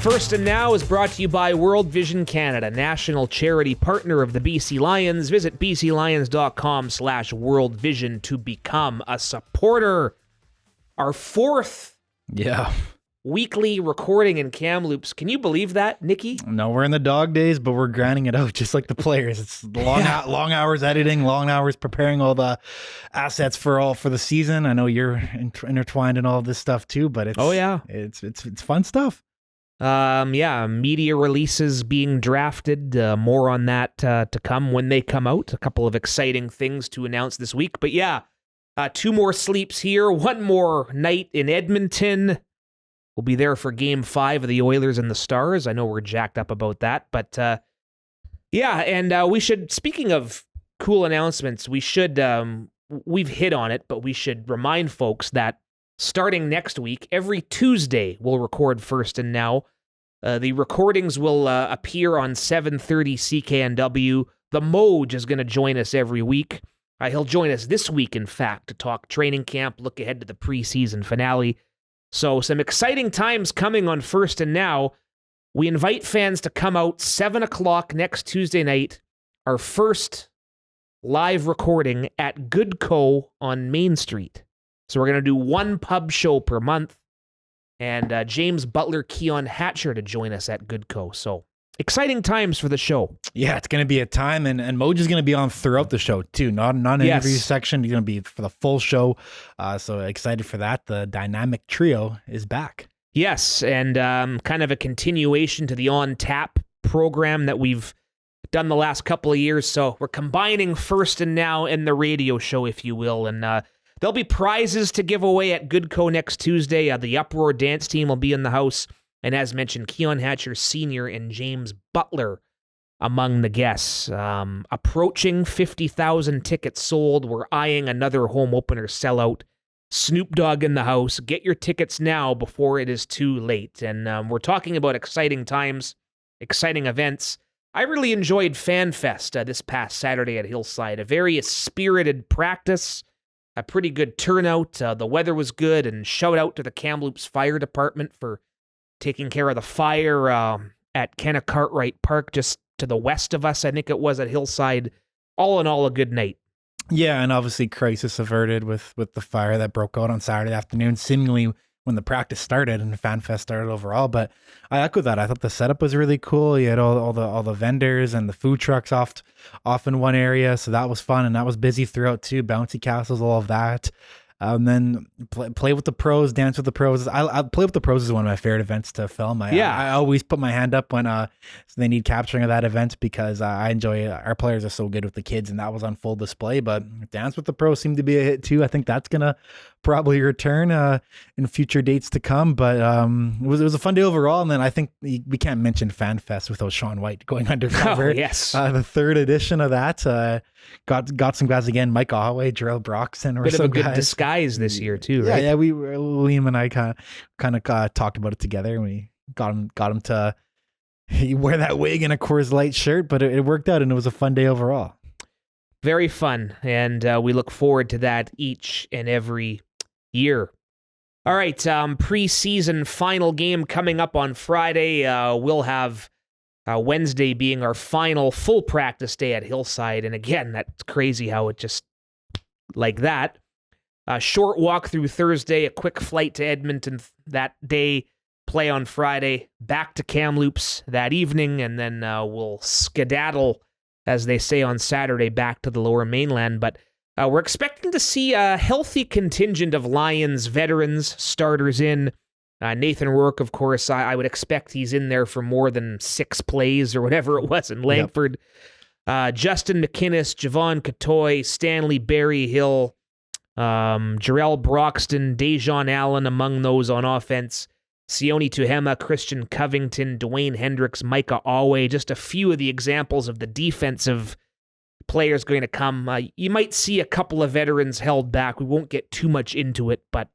First and Now is brought to you by World Vision Canada, national charity partner of the BC Lions. Visit bclions.com/worldvision to become a supporter. Our fourth weekly recording in Kamloops. Can you believe that, Nikki? No, we're in the dog days, but we're grinding it out just like the players. It's long hours editing, long hours preparing all the assets for the season. I know you're intertwined in all this stuff too, but it's fun stuff. Media releases being drafted. More on that to come when they come out. A couple of exciting things to announce this week. But two more sleeps here. One more night in Edmonton. We'll be there for Game 5 of the Oilers and the Stars. I know we're jacked up about that. But we should, speaking of cool announcements, we've hit on it, but we should remind folks that starting next week, every Tuesday, we'll record First and Now. The recordings will appear on 7:30 CKNW. The Moj is going to join us every week. He'll join us this week, in fact, to talk training camp, look ahead to the preseason finale. So some exciting times coming on First and Now. We invite fans to come out 7 o'clock next Tuesday night, our first live recording at Goodco on Main Street. So we're going to do one pub show per month, and James Butler, Keon Hatcher to join us at Goodco. So exciting times for the show. Yeah, it's going to be a time, and Moj is going to be on throughout the show too, not an interview section. He's going to be for the full show. So excited for that. The dynamic trio is back. Yes, and kind of a continuation to the On Tap program that we've done the last couple of years. So we're combining First and Now and the radio show, if you will, and there'll be prizes to give away at Goodco next Tuesday. The Uproar Dance Team will be in the house. And as mentioned, Keon Hatcher Sr. and James Butler among the guests. Approaching 50,000 tickets sold. We're eyeing another home opener sellout. Snoop Dogg in the house. Get your tickets now before it is too late. And we're talking about exciting times, exciting events. I really enjoyed FanFest this past Saturday at Hillside. A very spirited practice. A pretty good turnout. The weather was good, and shout out to the Kamloops Fire Department for taking care of the fire at Kenna Cartwright Park, just to the west of us, I think it was, at Hillside. All in all, a good night. Yeah, and obviously crisis averted with the fire that broke out on Saturday afternoon, seemingly when the practice started and FanFest started overall. But I echo that. I thought the setup was really cool. You had all the vendors and the food trucks off in one area, so that was fun, and that was busy throughout too. Bouncy castles, all of that. Then play with the pros, dance with the pros. I play with the pros is one of my favorite events to film. I always put my hand up when they need capturing of that event, because I enjoy it. Our players are so good with the kids, and that was on full display. But dance with the pros seemed to be a hit too. I think that's gonna probably return in future dates to come. But it was a fun day overall. And then I think we can't mention FanFest without Sean White going undercover. Oh, yes, the third edition of that got some guys again. Mike Ahway, Jarrell Broxton, bit of a good disguise this year too, right? Yeah. Liam and I kind of talked about it together, and we got him to wear that wig and a Coors Light shirt. But it worked out, and it was a fun day overall. Very fun, and we look forward to that each and every year. All right, preseason final game coming up on Friday. We'll have Wednesday being our final full practice day at Hillside. And again, that's crazy how it just like that. A short walk through Thursday, a quick flight to Edmonton that day, play on Friday, back to Kamloops that evening, and then we'll skedaddle, as they say on Saturday, back to the Lower Mainland. But we're expecting to see a healthy contingent of Lions veterans, starters in. Nathan Rourke, of course, I would expect he's in there for more than 6 plays or whatever it was in Langford. Yep. Justin McInnes, Javon Catoy, Stanley Berryhill, Jarrell Broxton, Dejon Allen among those on offense. Sione Tuhema, Christian Covington, Dwayne Hendricks, Micah Alway, just a few of the examples of the defensive players going to come. You might see a couple of veterans held back. We won't get too much into it, but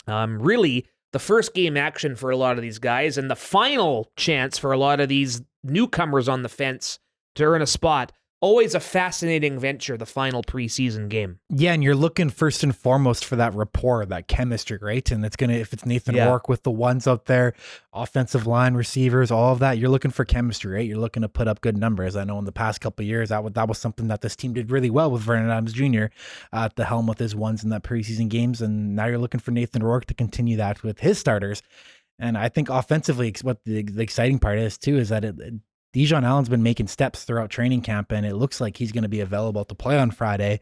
really the first game action for a lot of these guys, and the final chance for a lot of these newcomers on the fence to earn a spot always a fascinating venture, the final preseason game. Yeah, and you're looking first and foremost for that rapport, that chemistry, right? And if it's Nathan Rourke with the ones out there, offensive line, receivers, all of that, you're looking for chemistry, right? You're looking to put up good numbers. I know in the past couple of years, that was something that this team did really well with Vernon Adams Jr. At the helm with his ones in that preseason games. And now you're looking for Nathan Rourke to continue that with his starters. And I think offensively, what the exciting part is too, is that Dijon Allen's been making steps throughout training camp, and it looks like he's going to be available to play on Friday.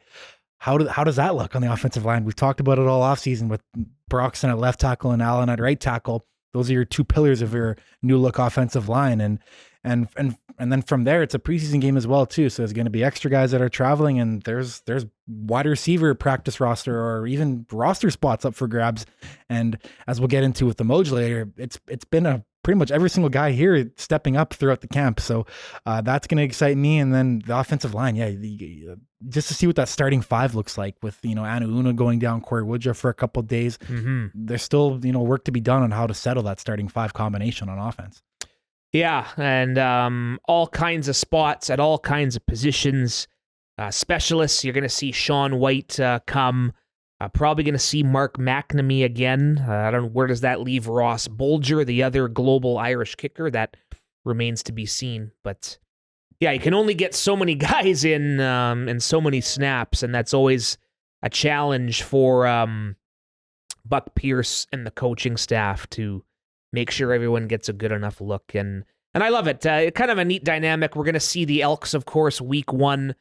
How does that look on the offensive line? We've talked about it all offseason with Broxton at left tackle and Allen at right tackle. Those are your two pillars of your new look offensive line. And then from there, it's a preseason game as well too. So there's going to be extra guys that are traveling, and there's wide receiver practice roster or even roster spots up for grabs. And as we'll get into with the Moj later, it's been pretty much every single guy here stepping up throughout the camp. So that's going to excite me. And then the offensive line, just to see what that starting five looks like with, Anu Una going down, Corey Woodruff for a couple of days. Mm-hmm. There's still, work to be done on how to settle that starting five combination on offense. Yeah, and all kinds of spots at all kinds of positions. Specialists, you're going to see Sean White come. Probably going to see Mark McNamee again. I don't know, where does that leave Ross Bolger, the other global Irish kicker? That remains to be seen. But yeah, you can only get so many guys in and so many snaps, and that's always a challenge for Buck Pierce and the coaching staff to make sure everyone gets a good enough look. And I love it. Kind of a neat dynamic. We're going to see the Elks, of course, week 1,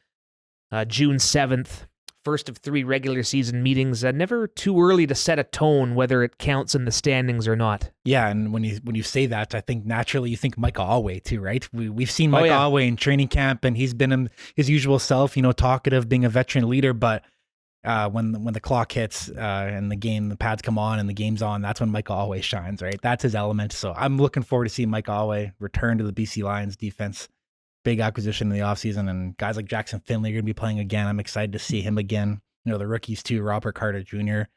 June 7th. First of 3 regular season meetings. Never too early to set a tone, whether it counts in the standings or not. Yeah, and when you say that, I think naturally you think Micah Alway too, right? We've seen Micah Alway in training camp, and he's been his usual self, talkative, being a veteran leader. But when the clock hits and the pads come on and the game's on, that's when Micah Alway shines, right? That's his element. So I'm looking forward to seeing Micah Alway return to the BC Lions defense. Big acquisition in the offseason, and guys like Jackson Finley are going to be playing again. I'm excited to see him again. The rookies too, Robert Carter Jr.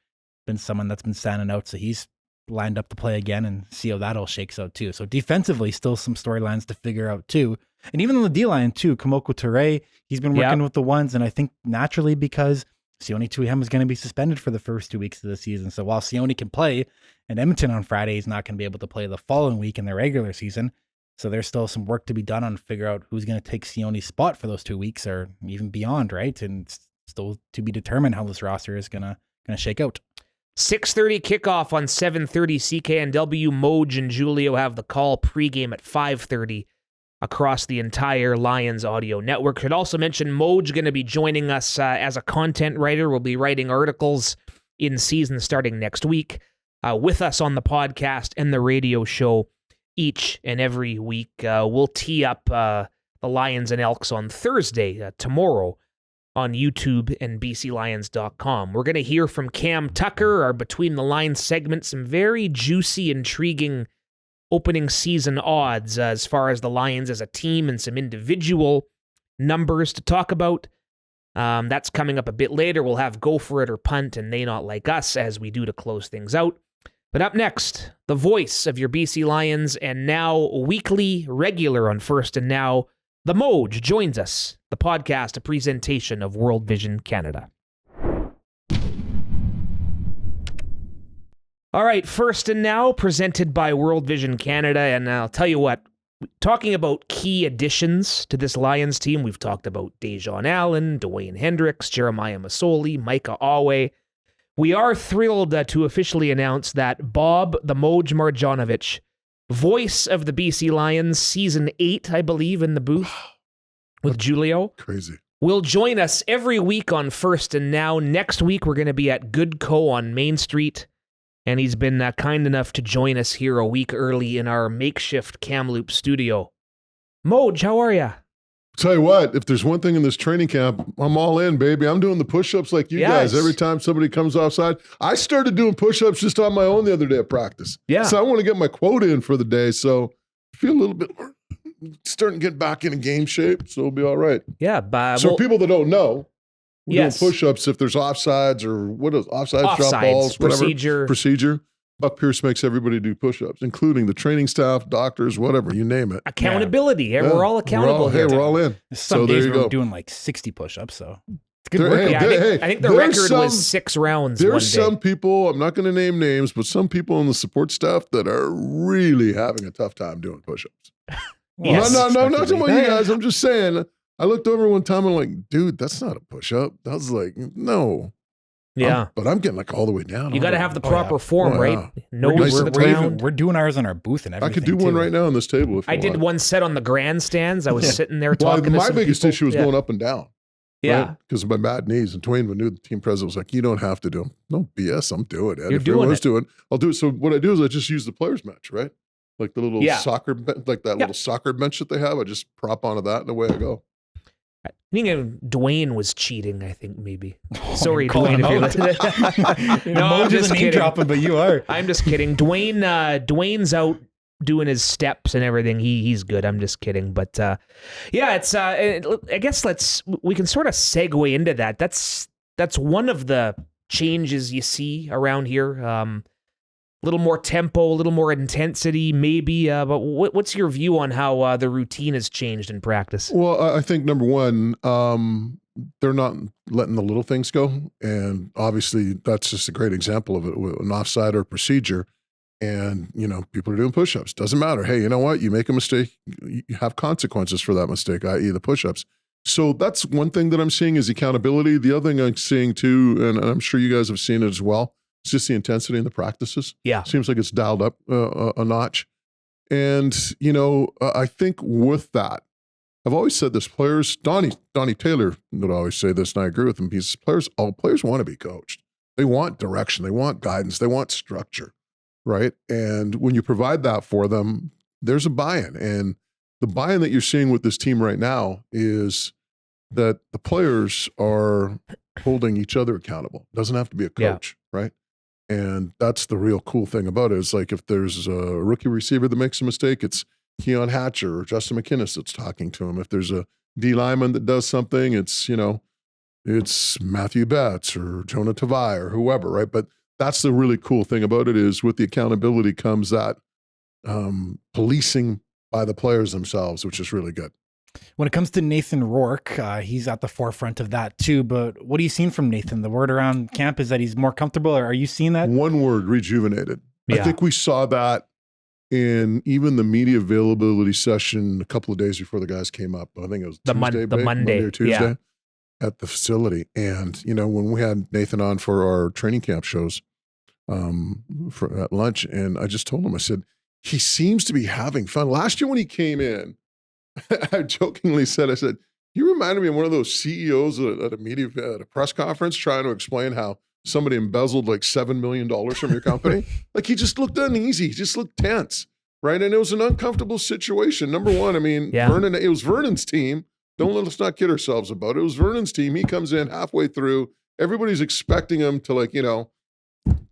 been someone that's been standing out, so he's lined up to play again, and see how that all shakes out too. So defensively, still some storylines to figure out too. And even on the D-line too, Kamoko Toure, he's been working with the ones, and I think naturally because Sione Tuihem is going to be suspended for the first 2 weeks of the season. So while Sione can play in Edmonton on Friday, he's not going to be able to play the following week in the regular season. So there's still some work to be done on figure out who's going to take Sione's spot for those 2 weeks or even beyond, right? And still to be determined how this roster is going to shake out. 6:30 kickoff on 7:30 CKNW. Moj and Julio have the call pregame at 5:30 across the entire Lions audio network. Should also mention Moj going to be joining us as a content writer. We'll be writing articles in season starting next week with us on the podcast and the radio show each and every week. We'll tee up the Lions and Elks on Thursday, tomorrow, on YouTube and BCLions.com. We're going to hear from Cam Tucker, our Between the Lines segment, some very juicy, intriguing opening season odds as far as the Lions as a team and some individual numbers to talk about. That's coming up a bit later. We'll have Go For It or Punt and They Not Like Us as we do to close things out. But up next, the voice of your BC Lions and now weekly regular on First and Now, the Moj joins us. The podcast, a presentation of World Vision Canada. All right, First and Now, presented by World Vision Canada. And I'll tell you what, talking about key additions to this Lions team, we've talked about Dijon Allen, Dwayne Hendricks, Jeremiah Masoli, Micah Alway. We are thrilled to officially announce that Bob the Moj Marjanovich, voice of the BC Lions, season 8, I believe, in the booth with Julio. Crazy. Will join us every week on First and Now. Next week, we're going to be at Good Co. on Main Street, and he's been kind enough to join us here a week early in our makeshift Kamloops studio. Moj, how are you? Tell you what, if there's one thing in this training camp, I'm all in, baby. I'm doing the push-ups like you guys. Every time somebody comes offside, I started doing push-ups just on my own the other day at practice. Yeah. So I want to get my quota in for the day. So I feel a little bit more, starting to get back into game shape. So it'll be all right. Yeah. So people that don't know, we're doing push-ups if there's offsides or what is offsides, drop balls, procedure. Buck Pierce makes everybody do push-ups, including the training staff, doctors, whatever, you name it. Accountability. Yeah. We're all accountable here. We're all in. Some days we're doing like 60 push-ups, so it's good work. I think the record was 6 rounds. There's some people, I'm not going to name names, but some people in the support staff that are really having a tough time doing push-ups. Yes. No, not talking about you guys. I'm just saying. I looked over one time and I'm like, dude, that's not a push-up. I was like, no. Yeah. But I'm getting like all the way down. You got to have the proper form, right? No, we're doing ours on our booth and everything. I could do one right now on this table if you I did one set on the grandstands. I was sitting there talking to my biggest people. issue was going up and down. Yeah. Because of my bad knees. And Dwayne knew, the team president was like, you don't have to do them. No BS, I'm doing it. You're doing it. I'll do it. So what I do is I just use the players bench, right? Like the little soccer, like that little soccer bench that they have. I just prop onto that and away I go. I think Dwayne was cheating, I think, maybe. Sorry, Dwayne, if you're listening. No, I'm just kidding. Dropping, but you are. I'm just kidding. Dwayne's out doing his steps and everything. He's good. I'm just kidding. But it's I guess we can sort of segue into that. That's one of the changes you see around here. A little more tempo, a little more intensity, maybe. But what's your view on how the routine has changed in practice? Well, I think number one, they're not letting the little things go. And obviously, that's just a great example of it, an offside or procedure. And, people are doing push-ups. Doesn't matter. Hey, you know what? You make a mistake, you have consequences for that mistake, i.e. the push-ups. So that's one thing that I'm seeing is accountability. The other thing I'm seeing too, and I'm sure you guys have seen it as well, it's just the intensity in the practices. Yeah. Seems like it's dialed up a notch. And, I think with that, I've always said this, players, Donnie Taylor would always say this, and I agree with him. All players want to be coached. They want direction. They want guidance. They want structure, right? And when you provide that for them, there's a buy-in. And the buy-in that you're seeing with this team right now is that the players are holding each other accountable. It doesn't have to be a coach, right? And that's the real cool thing about it. It's like if there's a rookie receiver that makes a mistake, it's Keon Hatcher or Justin McInnes that's talking to him. If there's a D lineman that does something, it's Matthew Betts or Jonah Tavai or whoever, right? But that's the really cool thing about it is with the accountability comes that policing by the players themselves, which is really good. When it comes to Nathan Rourke, he's at the forefront of that too. But what are you seeing from Nathan? The word around camp is that he's more comfortable. Or are you seeing that? One word, rejuvenated. Yeah. I think we saw that in even the media availability session a couple of days before the guys came up. I think it was Monday or Tuesday at the facility. And, when we had Nathan on for our training camp shows at lunch, and I just told him, I said, he seems to be having fun. Last year when he came in, I jokingly said, you reminded me of one of those CEOs at a press conference trying to explain how somebody embezzled like $7 million from your company. Like he just looked uneasy. He just looked tense, right? And it was an uncomfortable situation. Number one, Vernon, it was Vernon's team. Let's not kid ourselves about it. It was Vernon's team. He comes in halfway through. Everybody's expecting him to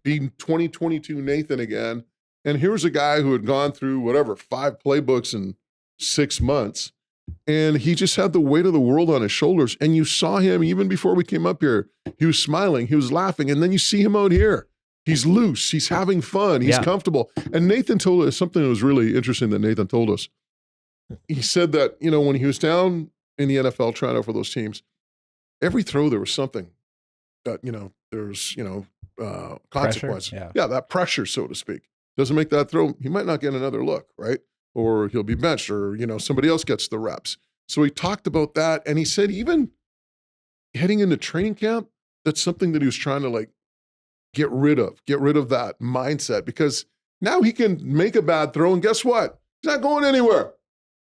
be 2022 Nathan again. And here's a guy who had gone through 5 playbooks in 6 months. And he just had the weight of the world on his shoulders. And you saw him even before we came up here. He was smiling. He was laughing. And then you see him out here. He's loose. He's having fun. He's comfortable. And Nathan told us something that was really interesting that Nathan told us. He said that, when he was down in the NFL trying out for those teams, every throw there was something that, there's, consequence. Pressure, that pressure, so to speak. Doesn't make that throw, he might not get another look, right? Or he'll be benched, or, somebody else gets the reps. So he talked about that. And he said, even heading into training camp, that's something that he was trying to get rid of that mindset, because now he can make a bad throw. And guess what? He's not going anywhere,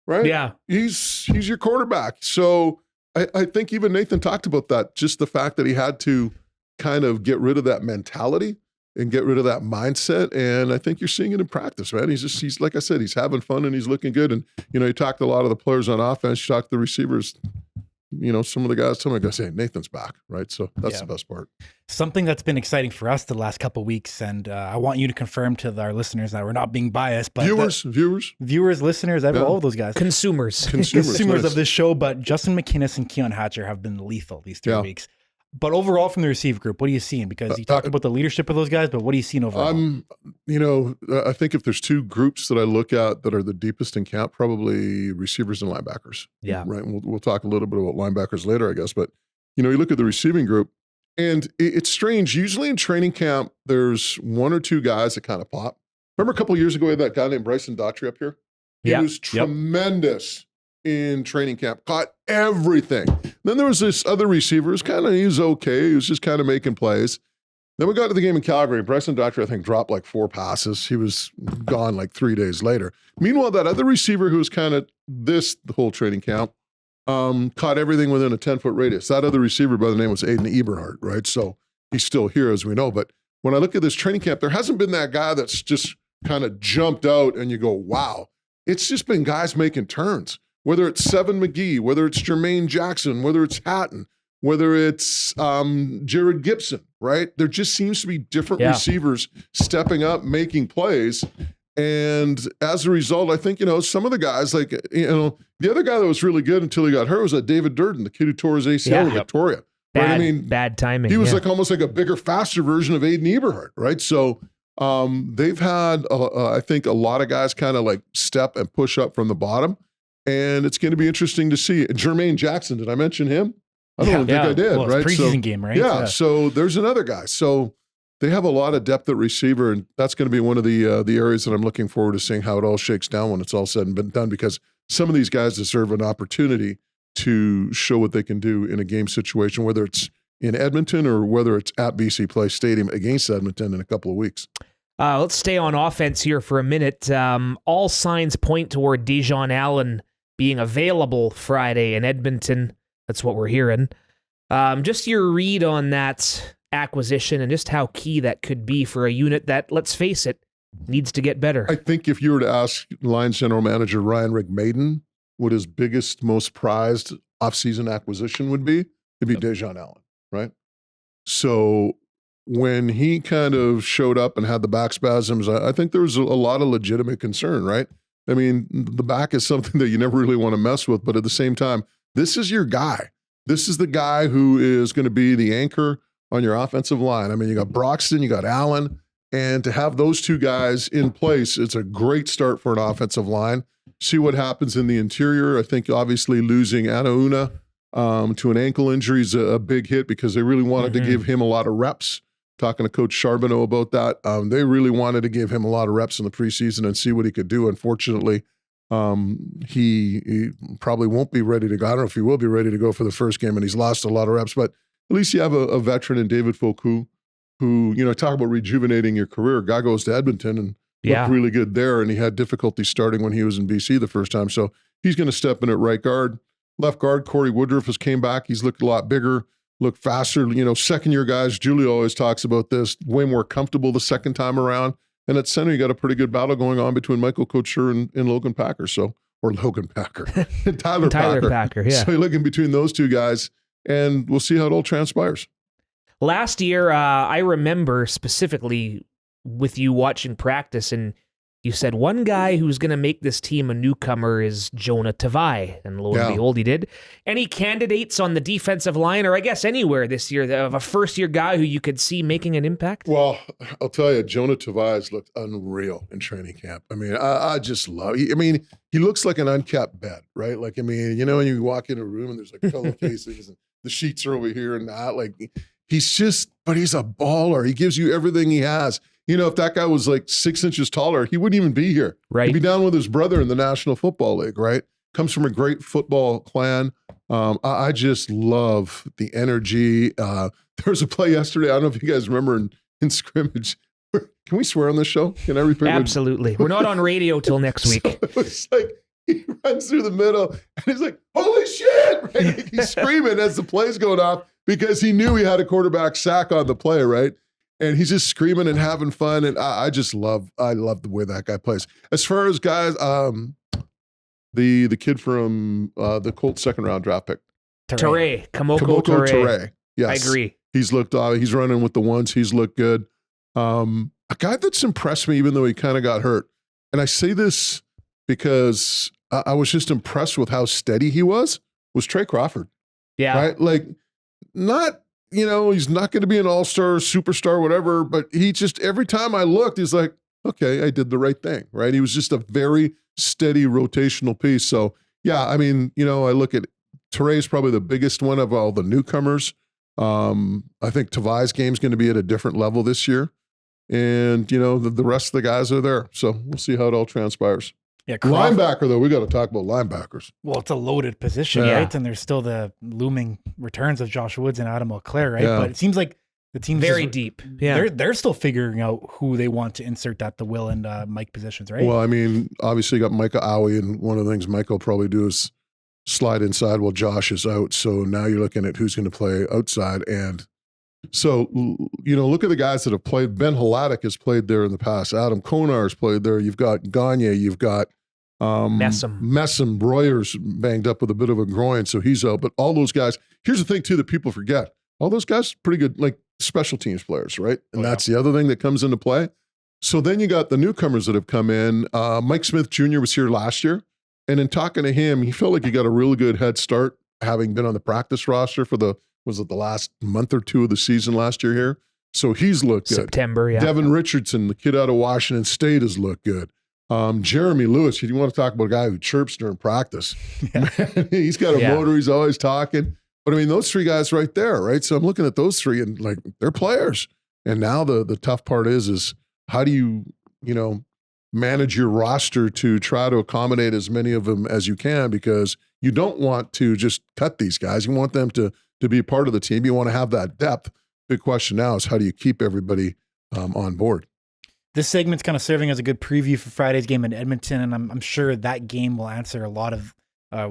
right? Yeah. He's your quarterback. So I think even Nathan talked about that, just the fact that he had to kind of get rid of that mentality and get rid of that mindset. And I think you're seeing it in practice, man. He's like I said, he's having fun and he's looking good. And, you talked to a lot of the players on offense, you talked to the receivers, some of the guys say, Nathan's back, right? So that's the best part. Something that's been exciting for us the last couple of weeks, and I want you to confirm to our listeners that we're not being biased, but viewers, listeners, all of those guys. Consumers nice. Of this show, but Justin McInnes and Keon Hatcher have been lethal these 3 weeks. But overall, from the receive group, what are you seeing? Because you talked about the leadership of those guys, but what are you seeing overall? I think if there's two groups that I look at that are the deepest in camp, probably receivers and linebackers. Yeah. Right. We'll talk a little bit about linebackers later, I guess. But, you look at the receiving group, and it's strange. Usually in training camp, there's one or two guys that kind of pop. Remember a couple of years ago, we had that guy named Bryson Daughtry up here? He was tremendous in training camp, caught everything. Then there was this other receiver, he was okay. He was just kind of making plays. Then we got to the game in Calgary. Bryson Daughtry, I think, dropped like 4 passes. He was gone like 3 days later. Meanwhile, that other receiver who was kind of the whole training camp, caught everything within a 10-foot radius. That other receiver by the name was Aiden Eberhardt, right? So he's still here, as we know. But when I look at this training camp, there hasn't been that guy that's just kind of jumped out and you go, wow. It's just been guys making turns. Whether it's Seven McGee, whether it's Jermaine Jackson, whether it's Hatton, whether it's Jared Gibson, right? There just seems to be different receivers stepping up, making plays. And as a result, I think, some of the guys, like, the other guy that was really good until he got hurt was David Durden, the kid who tore his ACL in Victoria. Bad timing. He was almost like a bigger, faster version of Aiden Eberhardt, right? So they've had, I think, a lot of guys kind of like step and push up from the bottom. And it's going to be interesting to see. Jermaine Jackson, did I mention him? I don't think I did, right? Preseason game, right? Yeah, so there's another guy. So they have a lot of depth at receiver, and that's going to be one of the areas that I'm looking forward to seeing how it all shakes down when it's all said and been done, because some of these guys deserve an opportunity to show what they can do in a game situation, whether it's in Edmonton or whether it's at BC Place Stadium against Edmonton in a couple of weeks. Let's stay on offense here for a minute. All signs point toward Dejon Allen being available Friday in Edmonton. That's what we're hearing. Just your read on that acquisition and just how key that could be for a unit that, let's face it, needs to get better. I think if you were to ask Lions general manager Ryan Rigmaiden what his biggest, most prized offseason acquisition would be, it'd be Dejon Allen, right? So when he kind of showed up and had the back spasms, I think there was a lot of legitimate concern, right? I mean, the back is something that you never really want to mess with, but at the same time, this is your guy. This is the guy who is going to be the anchor on your offensive line. I mean, you got Broxton, you got Allen, and to have those two guys in place, it's a great start for an offensive line. See what happens in the interior. I think obviously losing Anauna to an ankle injury is a big hit because they really wanted to give him a lot of reps. Talking to Coach Charbonneau about that, they really wanted to give him a lot of reps in the preseason and see what he could do. Unfortunately, he probably won't be ready to go. I don't know if he will be ready to go for the first game, and he's lost a lot of reps. But at least you have a veteran in David Foucault who, talk about rejuvenating your career. Guy goes to Edmonton and looked really good there, and he had difficulty starting when he was in BC the first time. So he's going to step in at right guard. Left guard, Corey Woodruff has came back. He's looked a lot bigger. Look faster, second-year guys, Julia always talks about this, way more comfortable the second time around. And at center, you got a pretty good battle going on between Michael Couture and Logan Packer. Tyler Packer. Yeah. So you're looking between those two guys, and we'll see how it all transpires. Last year, I remember specifically with you watching practice, and you said one guy who's going to make this team a newcomer is Jonah Tavai, and lo and behold, he did. Any candidates on the defensive line, or I guess anywhere this year, of a first-year guy who you could see making an impact? Well, I'll tell you, Jonah Tavai has looked unreal in training camp. I mean, I just love it. He looks like an unkept bed, right? Like, when you walk in a room and there's like pillowcases and the sheets are over here and that, like, but he's a baller. He gives you everything he has. If that guy was like 6 inches taller, he wouldn't even be here. Right. He'd be down with his brother in the National Football League, right? Comes from a great football clan. I just love the energy. There was a play yesterday. I don't know if you guys remember in scrimmage. Can we swear on this show? Can I repeat? Absolutely. We're not on radio till next week. So it was like he runs through the middle and he's like, holy shit, right? He's screaming as the play's going off because he knew he had a quarterback sack on the play, right? And he's just screaming and having fun. And I love the way that guy plays. As far as guys, the kid from the Colts second round draft pick. Kamoko Ture. Yes. I agree. He's running with the ones. He's looked good. A guy that's impressed me, even though he kind of got hurt. And I say this because I was just impressed with how steady he was Trey Crawford. Yeah. Right? Like, not he's not going to be an all-star, superstar, whatever, but he just, every time I looked, he's like, okay, I did the right thing, right? He was just a very steady rotational piece. So, yeah, I mean, I look at Teray's probably the biggest one of all the newcomers. I think Tavai's game's going to be at a different level this year. And, the rest of the guys are there. So we'll see how it all transpires. Yeah, linebacker, though, we got to talk about linebackers. Well, it's a loaded position, right? And there's still the looming returns of Josh Woods and Adam Leclerc, right? Yeah. But it seems like the team's very deep. Yeah, they're still figuring out who they want to insert at the Will and Mike positions, right? Well, I mean, obviously you got Micah Owie, and one of the things Mike will probably do is slide inside while Josh is out. So now you're looking at who's going to play outside. And so, look at the guys that have played. Ben Hladek has played there in the past. Adam Konar's played there. You've got Gagne. You've got Messam. Breuer's banged up with a bit of a groin, so he's out. But all those guys, here's the thing, too, that people forget. All those guys are pretty good, like special teams players, right? And that's the other thing that comes into play. So then you got the newcomers that have come in. Mike Smith Jr. was here last year. And in talking to him, he felt like he got a really good head start, having been on the practice roster for the last month or two of the season last year here. So he's looked good. September, yeah. Devin Richardson, the kid out of Washington State, has looked good. Jeremy Lewis, you want to talk about a guy who chirps during practice. Yeah. He's got a motor. He's always talking. But I mean, those three guys right there, right? So I'm looking at those three and like, they're players. And now the tough part is how do you, manage your roster to try to accommodate as many of them as you can, because you don't want to just cut these guys. You want them to be a part of the team. You want to have that depth. Big question now is how do you keep everybody on board? This segment's kind of serving as a good preview for Friday's game in Edmonton, and I'm sure that game will answer a lot of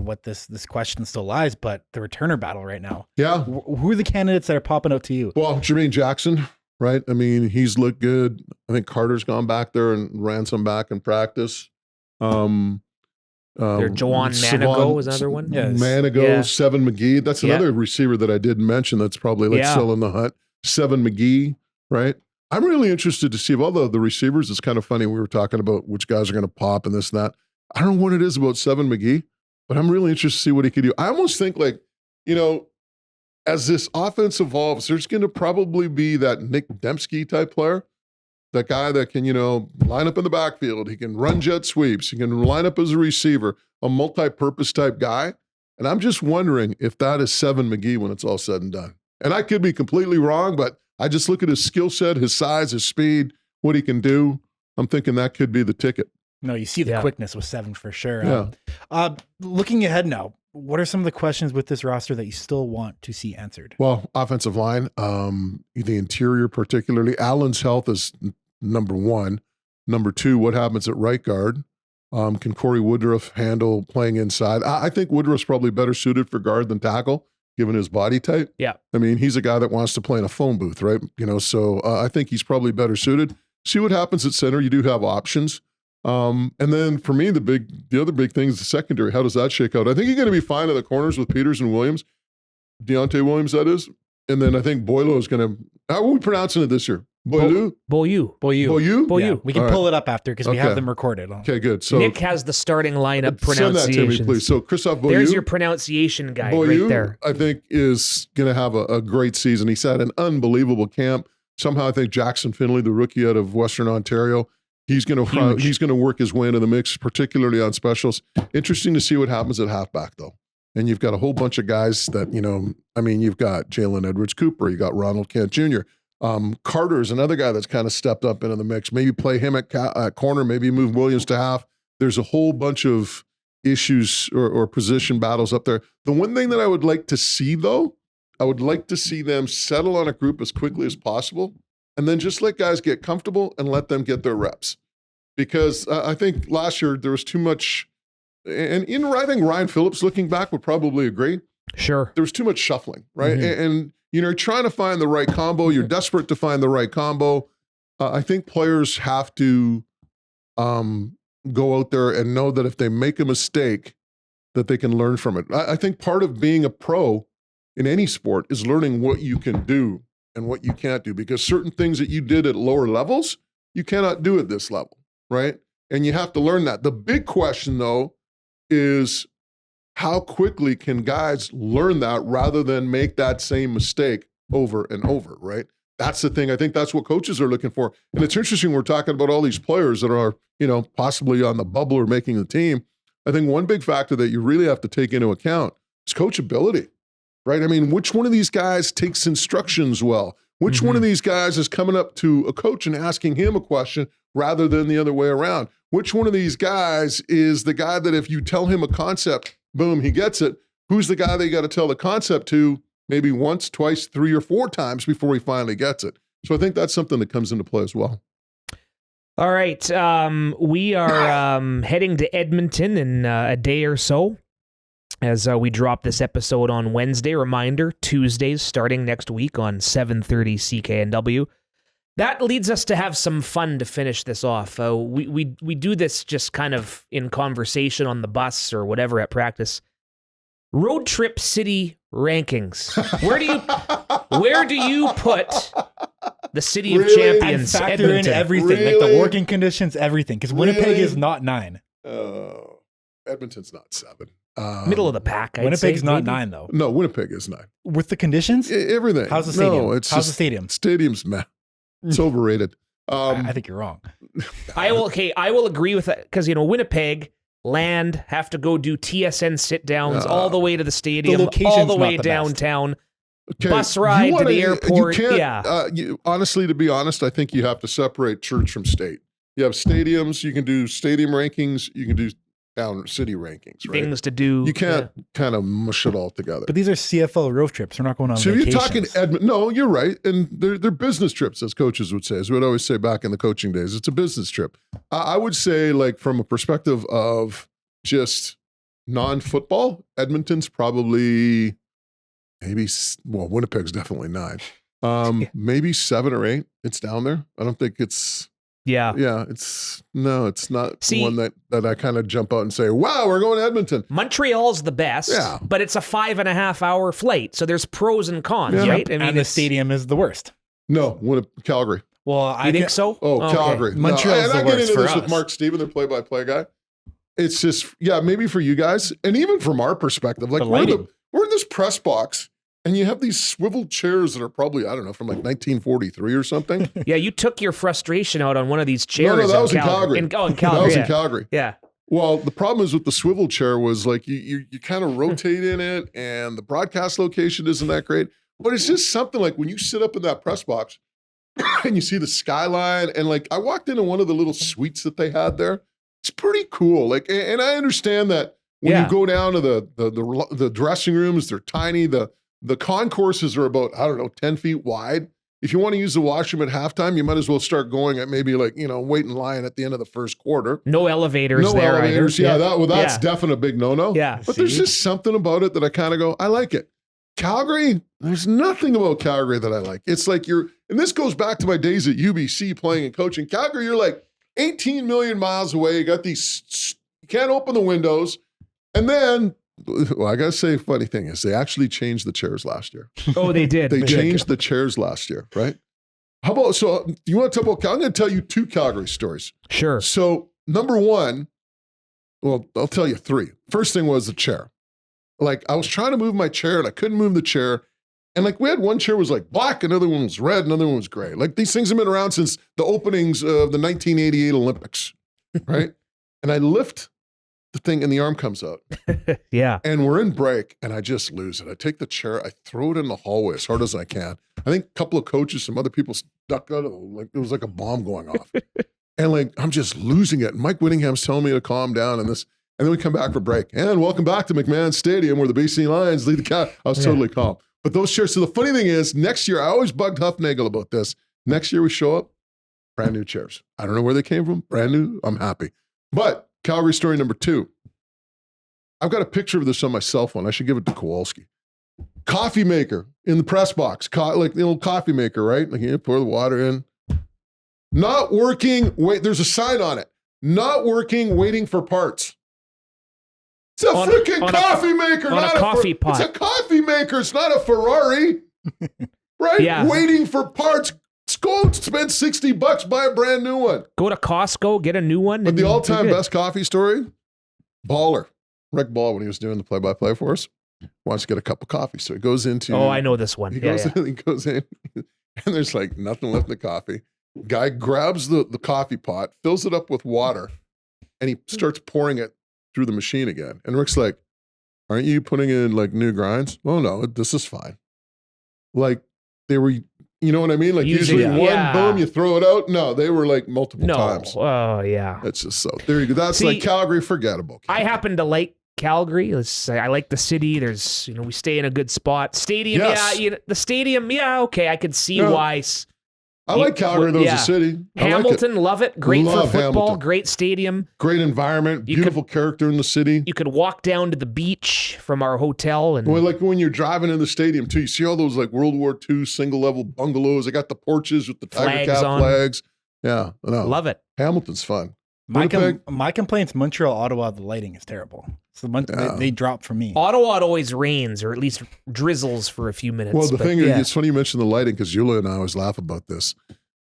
what this question still lies, but the returner battle right now. Yeah. Who are the candidates that are popping out to you? Well, Jermaine Jackson, right? I mean, he's looked good. I think Carter's gone back there and ran some back in practice. Jawan Manigo was another one. Yes. Manigo, Seven McGee. That's another receiver that I didn't mention that's probably still in the hunt. Seven McGee, right? I'm really interested to see of all the receivers. It's kind of funny. We were talking about which guys are going to pop and this and that. I don't know what it is about Seven McGee, but I'm really interested to see what he could do. I almost think as this offense evolves, there's going to probably be that Nick Dembski type player, that guy that can, line up in the backfield. He can run jet sweeps. He can line up as a receiver, a multi-purpose type guy. And I'm just wondering if that is Seven McGee when it's all said and done. And I could be completely wrong, but I just look at his skill set, his size, his speed, what he can do. I'm thinking that could be the ticket. No, you see the quickness with Seven for sure. Looking ahead now, what are some of the questions with this roster that you still want to see answered? Well, offensive line, the interior particularly. Allen's health is number one. Number two, what happens at right guard? Can Corey Woodruff handle playing inside? I think Woodruff's probably better suited for guard than tackle, given his body type. Yeah. I mean, he's a guy that wants to play in a phone booth, right? So I think he's probably better suited. See what happens at center. You do have options. And then for me, the other big thing is the secondary. How does that shake out? I think you're going to be fine at the corners with Peters and Williams. Deontay Williams, that is. And then I think Boileau is going to, how are we pronouncing it this year? Boileau? Beaulieu. Yeah, we can pull it up after because we have them recorded. Okay, good. So Nick has the starting lineup pronunciations. Send that to me, please. So Christophe Beaulieu. There's your pronunciation guy Beaulieu, right there. I think is going to have a great season. He's had an unbelievable camp. Somehow I think Jackson Finley, the rookie out of Western Ontario, he's going to work his way into the mix, particularly on specials. Interesting to see what happens at halfback, though. And you've got a whole bunch of guys that, you've got Jalen Edwards-Cooper, you got Ronald Kent Jr., Carter is another guy that's kind of stepped up into the mix. Maybe play him at corner, maybe move Williams to half. There's a whole bunch of issues or position battles up there. The one thing that I would like to see, though, I would like to see them settle on a group as quickly as possible and then just let guys get comfortable and let them get their reps. Because I think last year there was too much, and I think Ryan Phillips, looking back, would probably agree. Sure. There was too much shuffling, right? Mm-hmm. And you're trying to find the right combo. You're desperate to find the right combo. I think players have to go out there and know that if they make a mistake, that they can learn from it. I think part of being a pro in any sport is learning what you can do and what you can't do, because certain things that you did at lower levels, you cannot do at this level, right? And you have to learn that. The big question, though, is how quickly can guys learn that rather than make that same mistake over and over, right? That's the thing. I think that's what coaches are looking for. And it's interesting, we're talking about all these players that are, possibly on the bubble or making the team. I think one big factor that you really have to take into account is coachability, right? I mean, which one of these guys takes instructions well? Which one of these guys is coming up to a coach and asking him a question rather than the other way around? Which one of these guys is the guy that if you tell him a concept, boom, he gets it? Who's the guy that you got to tell the concept to maybe once, twice, 3 or 4 times before he finally gets it? So I think that's something that comes into play as well. All right. We are heading to Edmonton in a day or so as we drop this episode on Wednesday. Reminder, Tuesdays starting next week on 7:30 CKNW. That leads us to have some fun to finish this off. We do this just kind of in conversation on the bus or whatever at practice. Road trip city rankings. Where do you put the city of champions? And factor in everything, like the working conditions, everything, because Winnipeg is not 9. Edmonton's not 7. Middle of the pack. Winnipeg's not 9 though. No, Winnipeg is 9 with the conditions. Everything. How's the stadium? No, How's the stadium? Stadium's meh. It's overrated. I think you're wrong. I will agree with that because Winnipeg. Land, have to go do TSN sit-downs all the way to the stadium, all the way downtown, bus ride to the airport. Honestly, to be honest, I think you have to separate church from state. You have stadiums, you can do stadium rankings, you can do down city rankings, right? Things to do. You can't kind of mush it all together. But these are CFL road trips. We're not going on vacations. So you're talking Edmonton. No, you're right. And they're business trips, as coaches would say, as we'd always say back in the coaching days. It's a business trip. I would say, like, from a perspective of just non-football, Edmonton's probably Winnipeg's definitely 9. Maybe 7 or 8. It's down there. I don't think it's... Yeah, it's not one that I kind of jump out and say, wow, we're going to Edmonton. Montreal's the best, but it's a 5.5 hour flight, so there's pros and cons, right? I mean, and the stadium is the worst. No, Calgary. Well, I think so? Calgary. Okay. Montreal's the worst for us. And I get into this with Mark Steven, the play-by-play guy. It's just, maybe for you guys, and even from our perspective, like we're in this press box, and you have these swivel chairs that are probably, I don't know, from like 1943 or something. Yeah, you took your frustration out on one of these chairs. No, that was in Calgary. In Calgary. That was in Calgary. Yeah. Well, the problem is with the swivel chair was like you kind of rotate in it, and the broadcast location isn't that great. But it's just something like when you sit up in that press box and you see the skyline, and like I walked into one of the little suites that they had there. It's pretty cool. Like, and I understand that when you go down to the dressing rooms, they're tiny. The concourses are about, 10 feet wide. If you want to use the washroom at halftime, you might as well start going at maybe like, wait in line at the end of the first quarter. No elevators there. No elevators. Either. That's definitely a big no-no. Yeah. But there's just something about it that I kind of go, I like it. Calgary, there's nothing about Calgary that I like. It's like and this goes back to my days at UBC playing and coaching. Calgary, you're like 18 million miles away. You got these, you can't open the windows. And then, I got to say, funny thing is they actually changed the chairs last year. Oh, they did. They changed the chairs last year, right? How about, so you want to talk about, I'm going to tell you 2 Calgary stories. Sure. So number 1, well, I'll tell you 3. First thing was the chair. Like I was trying to move my chair and I couldn't move the chair. And like we had one chair was like black, another one was red, another one was gray. Like these things have been around since the openings of the 1988 Olympics, right? And I lift the thing and the arm comes out. Yeah. And we're in break and I just lose it. I take the chair, I throw it in the hallway as hard as I can. I think a couple of coaches, some other people stuck out of it. Like it was like a bomb going off. And like, I'm just losing it. And Mike Whittingham's telling me to calm down and this. And then we come back for break. And welcome back to McMahon Stadium where the BC Lions lead the cat. I was totally calm. But those chairs, so the funny thing is, next year, I always bugged Huffnagel about this. Next year we show up, brand new chairs. I don't know where they came from, brand new, I'm happy. But Calgary story number 2. I've got a picture of this on my cell phone. I should give it to Kowalski. Coffee maker in the press box, like the old coffee maker, right? Like you pour the water in. Not working, wait, there's a sign on it. Not working, waiting for parts. It's a freaking coffee maker, not a coffee pot. It's a coffee maker. It's not a Ferrari, right? Yeah. Waiting for parts. Go spend $60, buy a brand new one. Go to Costco, get a new one. But the all-time best coffee story, Baller. Rick Ball, when he was doing the play-by-play for us, wants to get a cup of coffee. So he goes into. Oh, I know this one. He goes in, and there's like nothing left in the coffee. Guy grabs the coffee pot, fills it up with water, and he starts pouring it through the machine again. And Rick's like, aren't you putting in like new grinds? Oh no, this is fine. Like they were, you know what I mean? Like usually one, boom, you throw it out. No, they were like multiple times. Oh yeah. It's just so, there you go. That's like Calgary, forgettable. I happen to like Calgary. I like the city. There's, we stay in a good spot. Stadium, the stadium, okay, I could see why. I like Calgary, though, as a city. Hamilton, love it. Great for football, Hamilton. Great stadium. Great environment, beautiful character in the city. You could walk down to the beach from our hotel. And like when you're driving in the stadium, too, you see all those like World War II single-level bungalows. They got the porches with the Tiger Cat flags. Yeah, I know. Love it. Hamilton's fun. My complaint's Montreal, Ottawa, the lighting is terrible. So they drop for me. Ottawa, it always rains or at least drizzles for a few minutes. Well, the thing is, it's funny you mentioned the lighting because Julia and I always laugh about this.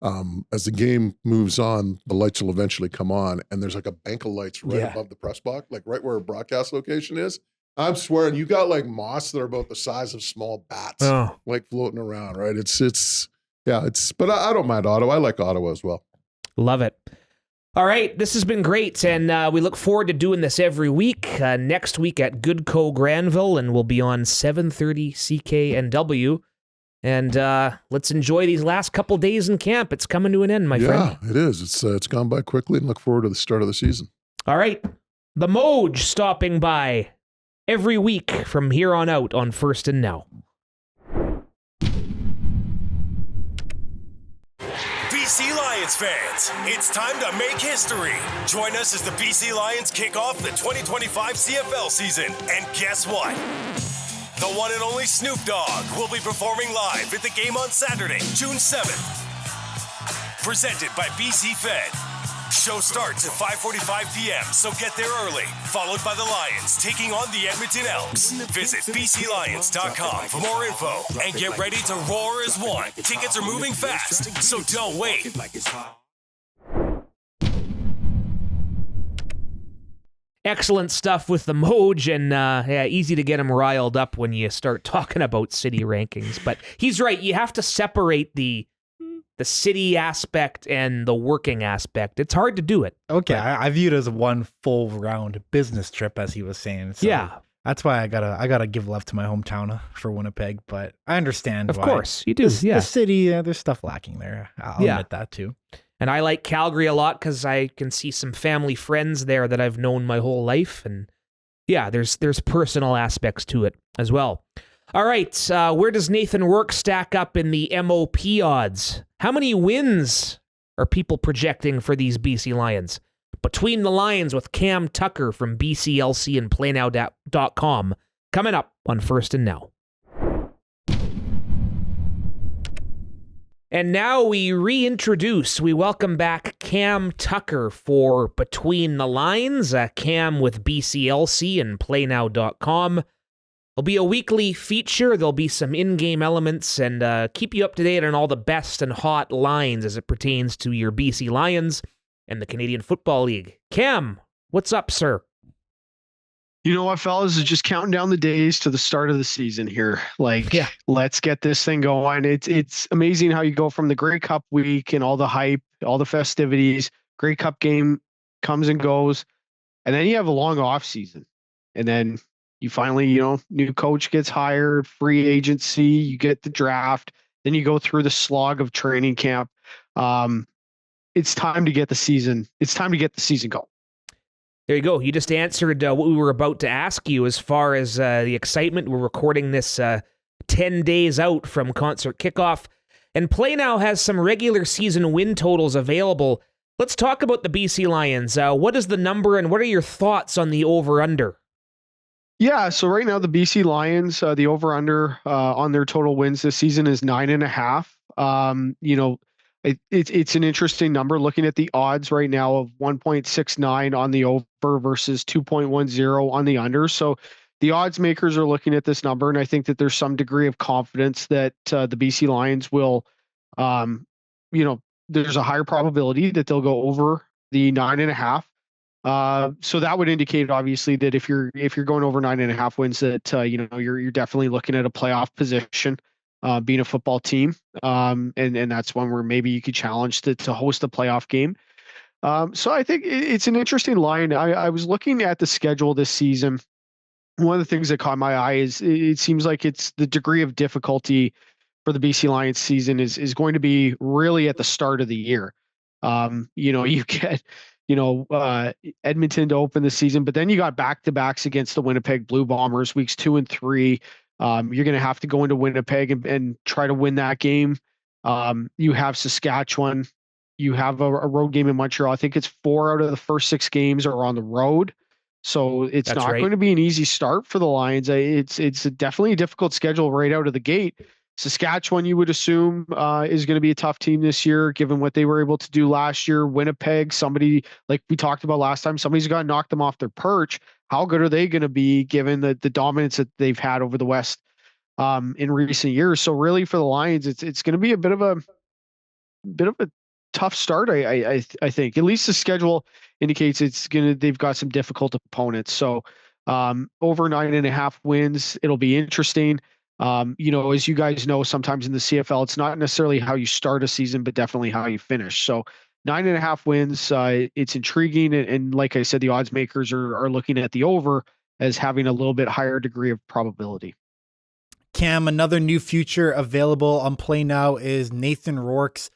As the game moves on, the lights will eventually come on, and there's like a bank of lights right above the press box, like right where a broadcast location is. I'm swearing, you got like moss that are about the size of small bats, like floating around, right? But I don't mind Ottawa. I like Ottawa as well. Love it. All right, this has been great, and we look forward to doing this every week. Next week at Goodco Granville, and we'll be on 7:30 CKNW. And let's enjoy these last couple days in camp. It's coming to an end, my friend. Yeah, it is. It's gone by quickly, and look forward to the start of the season. All right, the Moj stopping by every week from here on out on First and Now. BC Lions fans, it's time to make history. Join us as the BC Lions kick off the 2025 CFL season. And guess what? The one and only Snoop Dogg will be performing live at the game on Saturday, June 7th. Presented by BC Fed. Show starts at 5:45 p.m., so get there early. Followed by the Lions taking on the Edmonton Elks. Visit bclions.com for more info and get ready to roar as one. Tickets are moving fast, so don't wait. Excellent stuff with the Moj, and easy to get him riled up when you start talking about city rankings. But he's right. You have to separate the city aspect and the working aspect. It's hard to do it. Okay, I view it as one full round business trip, as he was saying. So yeah, that's why I gotta give love to my hometown for Winnipeg. But I understand. Of course, you do. The city, there's stuff lacking there. I'll admit that too. And I like Calgary a lot because I can see some family friends there that I've known my whole life. And yeah, there's personal aspects to it as well. All right, where does Nathan Work stack up in the MOP odds? How many wins are people projecting for these BC Lions? Between the Lines with Cam Tucker from BCLC and PlayNow.com coming up on First and Now. And now we welcome back Cam Tucker for Between the Lines, Cam with BCLC and PlayNow.com. It'll be a weekly feature. There'll be some in-game elements and keep you up to date on all the best and hot lines as it pertains to your BC Lions and the Canadian Football League. Cam, what's up, sir? You know what, fellas, is just counting down the days to the start of the season here. Let's get this thing going. It's amazing how you go from the Grey Cup week and all the hype, all the festivities, Grey Cup game comes and goes, and then you have a long off season. And then you finally, new coach gets hired, free agency, you get the draft, then you go through the slog of training camp. It's time to get the season. It's time to get the season going. There you go. You just answered what we were about to ask you as far as the excitement. We're recording this 10 days out from concert kickoff, and PlayNow has some regular season win totals available. Let's talk about the BC Lions. What is the number, and what are your thoughts on the over-under? Yeah, so right now the BC Lions, the over-under on their total wins this season is 9.5. It's an interesting number looking at the odds right now of 1.69 on the over versus 2.10 on the under. So the odds makers are looking at this number, and I think that there's some degree of confidence that the BC Lions will, there's a higher probability that they'll go over the 9.5. So that would indicate obviously that if you're going over 9.5 wins, that you're definitely looking at a playoff position, being a football team. And that's one where maybe you could challenge to host a playoff game. So I think it's an interesting line. I was looking at the schedule this season. One of the things that caught my eye is it seems like it's the degree of difficulty for the BC Lions season is going to be really at the start of the year. You get, Edmonton to open the season, but then you got back-to-backs against the Winnipeg Blue Bombers, weeks 2 and 3. You're going to have to go into Winnipeg and try to win that game. You have Saskatchewan. You have a road game in Montreal. I think it's 4 out of the first 6 games are on the road. So it's not going to be an easy start for the Lions. It's definitely a difficult schedule right out of the gate. Saskatchewan, you would assume, is going to be a tough team this year, given what they were able to do last year. Winnipeg, somebody like we talked about last time, somebody's got to knock them off their perch. How good are they going to be given the dominance that they've had over the West in recent years? So really for the Lions, it's going to be a bit of a tough start. I think at least the schedule indicates they've got some difficult opponents. So over 9.5 wins, it'll be interesting. As you guys know, sometimes in the CFL, it's not necessarily how you start a season, but definitely how you finish. So 9.5 wins, it's intriguing. And like I said, the odds makers are looking at the over as having a little bit higher degree of probability. Cam, another new feature available on PlayNow is Nathan Rourke's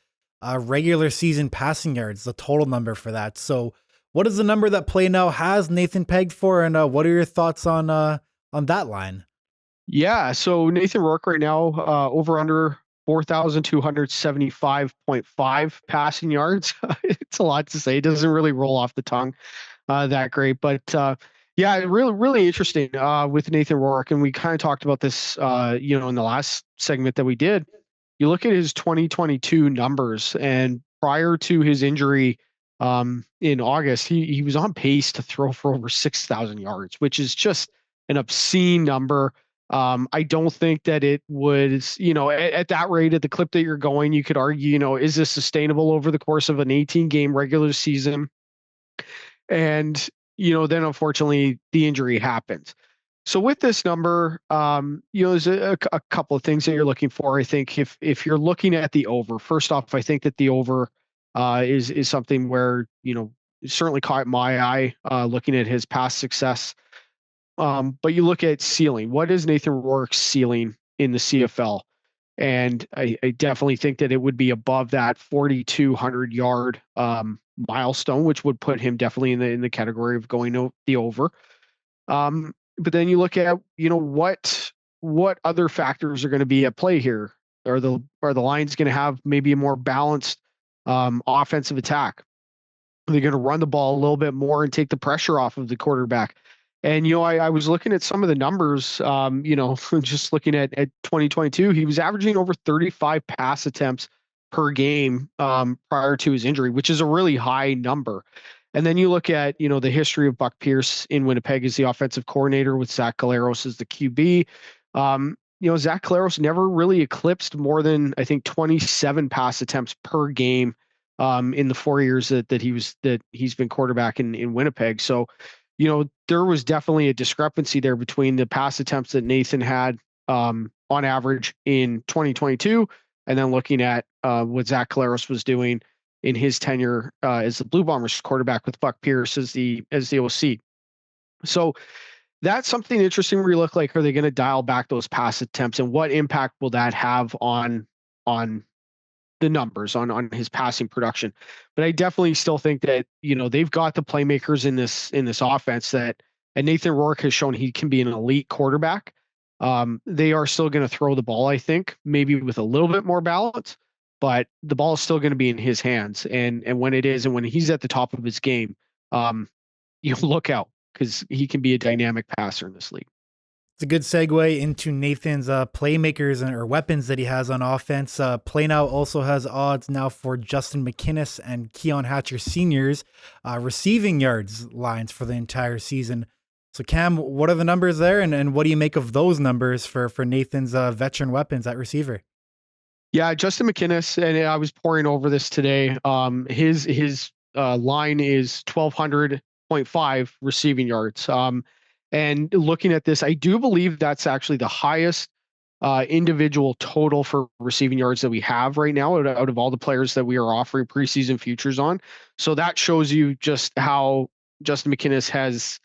regular season passing yards, the total number for that. So what is the number that PlayNow has Nathan pegged for? And what are your thoughts on that line? Yeah, so Nathan Rourke right now, over under 4,275.5 passing yards. It's a lot to say. It doesn't really roll off the tongue that great. But yeah, really, really interesting with Nathan Rourke. And we kind of talked about this, in the last segment that we did. You look at his 2022 numbers, and prior to his injury in August, he was on pace to throw for over 6,000 yards, which is just an obscene number. I don't think that it was, at that rate, at the clip that you're going, you could argue, is this sustainable over the course of an 18-game regular season? And, then unfortunately the injury happens. So with this number, there's a couple of things that you're looking for. I think if you're looking at the over, first off, I think that the over is something where, certainly caught my eye looking at his past success. But you look at ceiling. What is Nathan Rourke's ceiling in the CFL? And I definitely think that it would be above that 4,200 yard milestone, which would put him definitely in the category of going the over. But then you look at, what other factors are going to be at play here? Are the Lions going to have maybe a more balanced offensive attack? Are they going to run the ball a little bit more and take the pressure off of the quarterback? And, I was looking at some of the numbers, just looking at 2022, he was averaging over 35 pass attempts per game prior to his injury, which is a really high number. And then you look at, the history of Buck Pierce in Winnipeg as the offensive coordinator with Zach Collaros as the QB. Zach Collaros never really eclipsed more than, I think, 27 pass attempts per game in the 4 years that he's been quarterback in Winnipeg. So, there was definitely a discrepancy there between the pass attempts that Nathan had on average in 2022, and then looking at what Zach Collaros was doing in his tenure as the Blue Bombers quarterback with Buck Pierce as the OC. So that's something interesting where you look like, are they going to dial back those pass attempts, and what impact will that have on the numbers, on his passing production? But I definitely still think that, they've got the playmakers in this offense and Nathan Rourke has shown he can be an elite quarterback. They are still going to throw the ball, I think, maybe with a little bit more balance, but the ball is still going to be in his hands. And when it is, and when he's at the top of his game, look out, because he can be a dynamic passer in this league. It's a good segue into Nathan's playmakers or weapons that he has on offense. PlayNow also has odds now for Justin McInnis and Keon Hatcher Sr.'s receiving yards lines for the entire season. So Cam, what are the numbers there, and what do you make of those numbers for Nathan's veteran weapons at receiver? Yeah, Justin McInnis, and I was poring over this today. His line is 1,200 0.5 receiving yards. And looking at this, I do believe that's actually the highest individual total for receiving yards that we have right now out of all the players that we are offering preseason futures on. So that shows you just how Justin McInnis has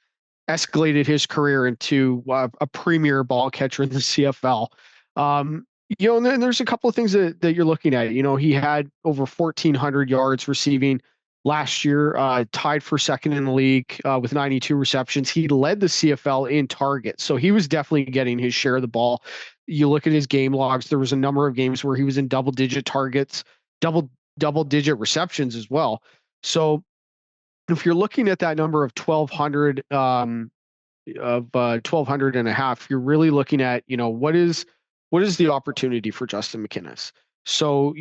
escalated his career into a premier ball catcher in the CFL. And then there's a couple of things that you're looking at. He had over 1,400 yards receiving last year, tied for second in the league with 92 receptions. He led the CFL in targets, so he was definitely getting his share of the ball. You look at his game logs, there was a number of games where he was in double-digit targets, double-digit receptions as well. So if you're looking at that number of 1,200, 1,200 and a half, you're really looking at, what is the opportunity for Justin McInnis? So,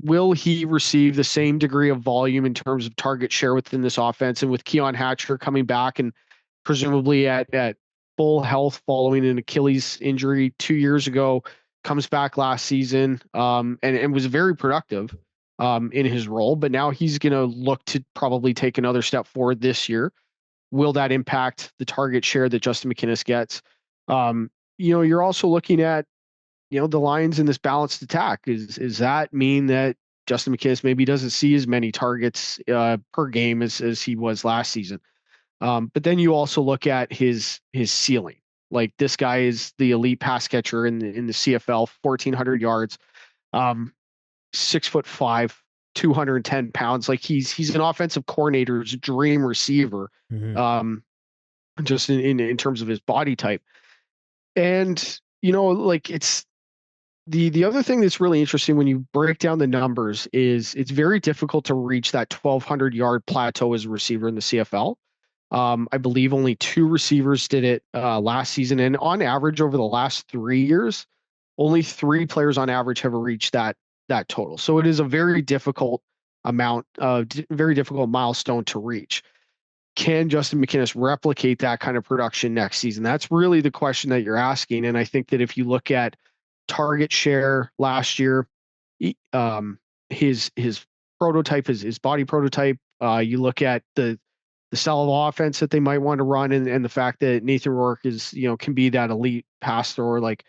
will he receive the same degree of volume in terms of target share within this offense? And with Keon Hatcher coming back and presumably at full health following an Achilles injury 2 years ago, comes back last season and was very productive in his role. But now he's going to look to probably take another step forward this year. Will that impact the target share that Justin McInnis gets? You're also looking at, the Lions in this balanced attack. Is that mean that Justin McInnis maybe doesn't see as many targets per game as he was last season? But then you also look at his ceiling. Like, this guy is the elite pass catcher in the CFL, 1,400 yards, 6'5", 210 pounds. Like, he's an offensive coordinator's dream receiver, just in terms of his body type. And, it's the other thing that's really interesting when you break down the numbers is it's very difficult to reach that 1,200 yard plateau as a receiver in the CFL. I believe only 2 receivers did it last season. And on average, over the last 3 years, only 3 players on average have reached that total. So it is a very difficult very difficult milestone to reach. Can Justin McInnis replicate that kind of production next season? That's really the question that you're asking. And I think that if you look at target share last year, his prototype, his body prototype, you look at the style of offense that they might want to run, and the fact that Nathan Rourke is, can be that elite pass thrower. Like,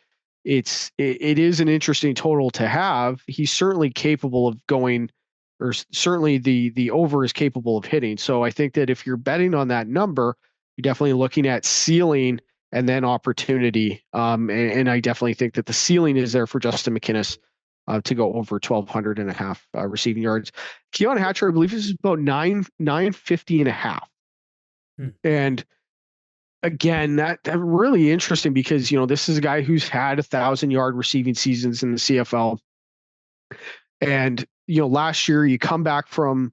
it is an interesting total to have. He's certainly capable of going, or certainly the over is capable of hitting. So I think that if you're betting on that number, you're definitely looking at ceiling and then opportunity. And I definitely think that the ceiling is there for Justin McInnis to go over 1,200 and a half receiving yards. Keon Hatcher, I believe, is about 950 and a half. And again, that really interesting because, this is a guy who's had 1,000-yard receiving seasons in the CFL. And, last year you come back from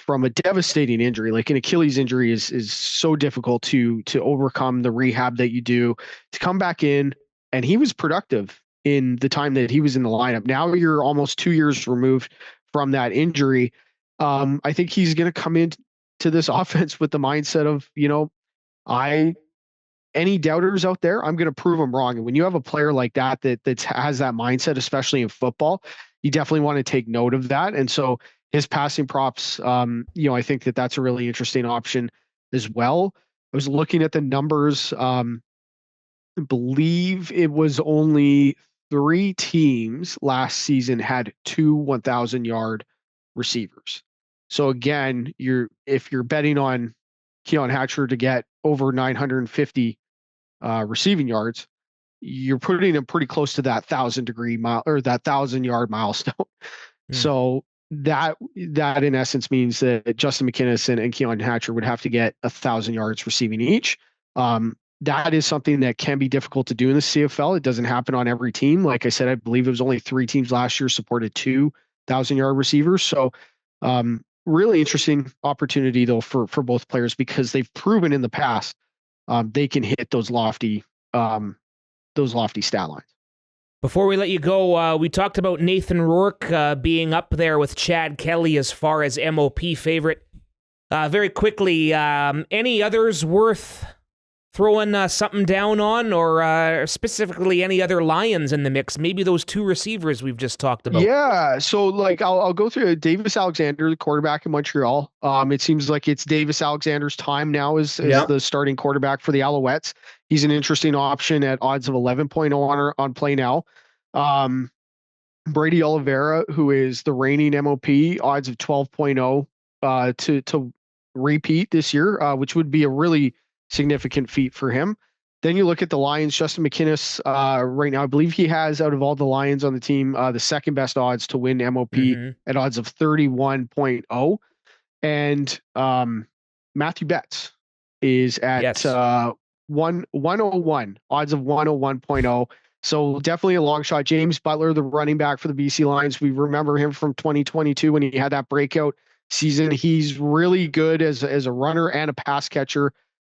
a devastating injury. Like, an Achilles injury is so difficult to overcome the rehab that you do, to come back in, and he was productive in the time that he was in the lineup. Now you're almost 2 years removed from that injury. I think he's going to come into this offense with the mindset of, any doubters out there, I'm going to prove them wrong. And when you have a player like that has that mindset, especially in football, you definitely want to take note of that. And so his passing props, I think that that's a really interesting option as well. I was looking at the numbers. I believe it was only 3 teams last season had 2 1,000-yard receivers. So again, if you're betting on Keon Hatcher to get over 950 receiving yards, you're putting him pretty close to that 1,000-yard milestone. So that in essence means that Justin McInnis and Keon Hatcher would have to get 1,000 yards receiving each. That is something that can be difficult to do in the CFL. It doesn't happen on every team. Like I said, I believe it was only 3 teams last year supported 2,000-yard receivers. So really interesting opportunity though for both players, because they've proven in the past they can hit those lofty stat lines. Before we let you go, we talked about Nathan Rourke being up there with Chad Kelly as far as MOP favorite. Very quickly, any others worth throwing something down on, or specifically any other Lions in the mix? Maybe those two receivers we've just talked about. Yeah, so like I'll go through Davis Alexander, the quarterback in Montreal. It seems like it's Davis Alexander's time now as the starting quarterback for the Alouettes. He's an interesting option at odds of 11.0 on PlayNow. Brady Oliveira, who is the reigning MOP, odds of 12.0 to repeat this year, which would be a really significant feat for him. Then you look at the Lions. Justin McInnis, right now, I believe he has, out of all the Lions on the team, the second best odds to win MOP at odds of 31.0. And Matthew Betts is at 101, odds of 101.0. So definitely a long shot. James Butler, the running back for the BC Lions, we remember him from 2022 when he had that breakout season. He's really good as a runner and a pass catcher.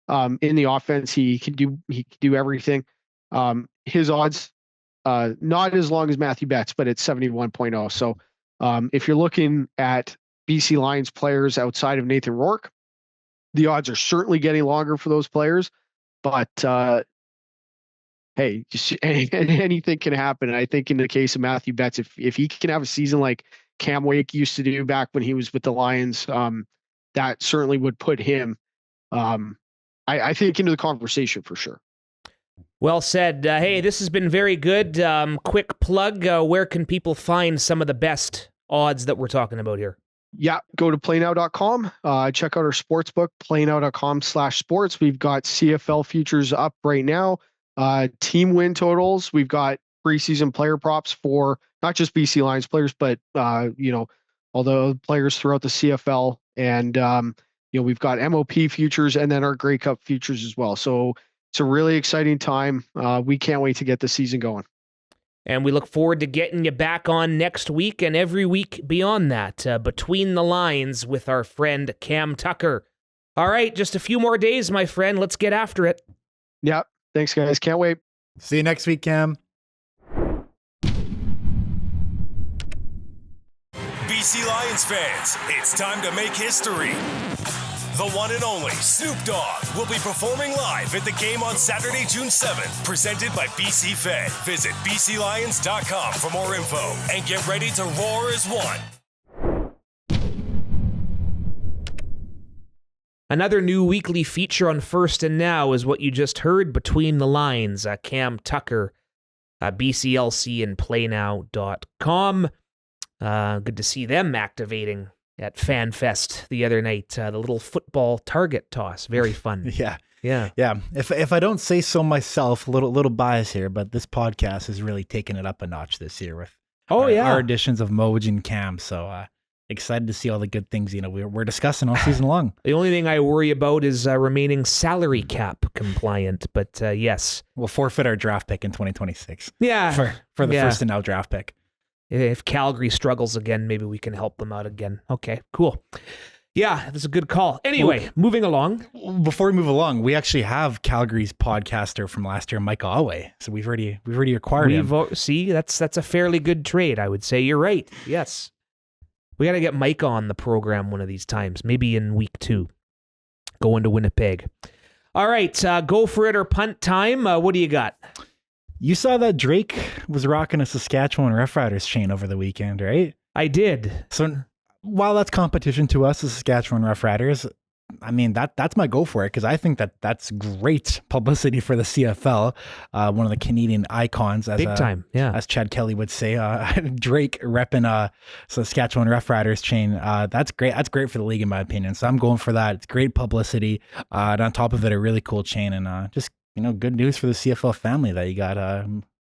In the offense, he can do everything. His odds, not as long as Matthew Betts, but it's 71.0. So if you're looking at BC Lions players outside of Nathan Rourke, the odds are certainly getting longer for those players. But hey, anything can happen. And I think in the case of Matthew Betts, if he can have a season like Cam Wake used to do back when he was with the Lions, that certainly would put him, I think, into the conversation for sure. Well said. Hey, this has been very good. Quick plug. Where can people find some of the best odds that we're talking about here? Yeah, go to playnow.com. Check out our sportsbook, playnow.com/sports. We've got CFL futures up right now. Team win totals. We've got preseason player props for not just BC Lions players, but all the players throughout the CFL. And we've got MOP futures and then our Grey Cup futures as well. So it's a really exciting time. We can't wait to get the season going. And we look forward to getting you back on next week and every week beyond that, Between the Lines with our friend Cam Tucker. All right, just a few more days, my friend. Let's get after it. Yeah. Thanks, guys. Can't wait. See you next week, Cam. BC Lions fans, it's time to make history. The one and only Snoop Dogg will be performing live at the game on Saturday, June 7th, presented by BC Fed. Visit bclions.com for more info and get ready to roar as one. Another new weekly feature on First and Now is what you just heard, Between the Lines, Cam Tucker, BCLC and PlayNow.com. Good to see them activating at FanFest the other night. The little football target toss. Very fun. Yeah. Yeah. If I don't say so myself, a little bias here, but this podcast has really taken it up a notch this year with our editions of Moj and Cam. So excited to see all the good things we're discussing all season long. The only thing I worry about is remaining salary cap compliant. But yes, we'll forfeit our draft pick in 2026. Yeah, for the First and Now draft pick. If Calgary struggles again, maybe we can help them out again. Okay, cool. Yeah, that's a good call. Anyway, moving along. Before we move along, we actually have Calgary's podcaster from last year, Mike Alway. So we've already acquired him. See, that's a fairly good trade, I would say. You're right. Yes. We got to get Mike on the program one of these times, maybe in week 2, going to Winnipeg. All right, go for it or punt time. What do you got? You saw that Drake was rocking a Saskatchewan Roughriders chain over the weekend, right? I did. So while that's competition to us, the Saskatchewan Roughriders, I mean, that's my go for it, because I think that's great publicity for the CFL. One of the Canadian icons, big time, as Chad Kelly would say. Drake repping Saskatchewan Roughriders chain. That's great. That's great for the league, in my opinion. So I'm going for that. It's great publicity. And on top of it, a really cool chain, and just good news for the CFL family that you got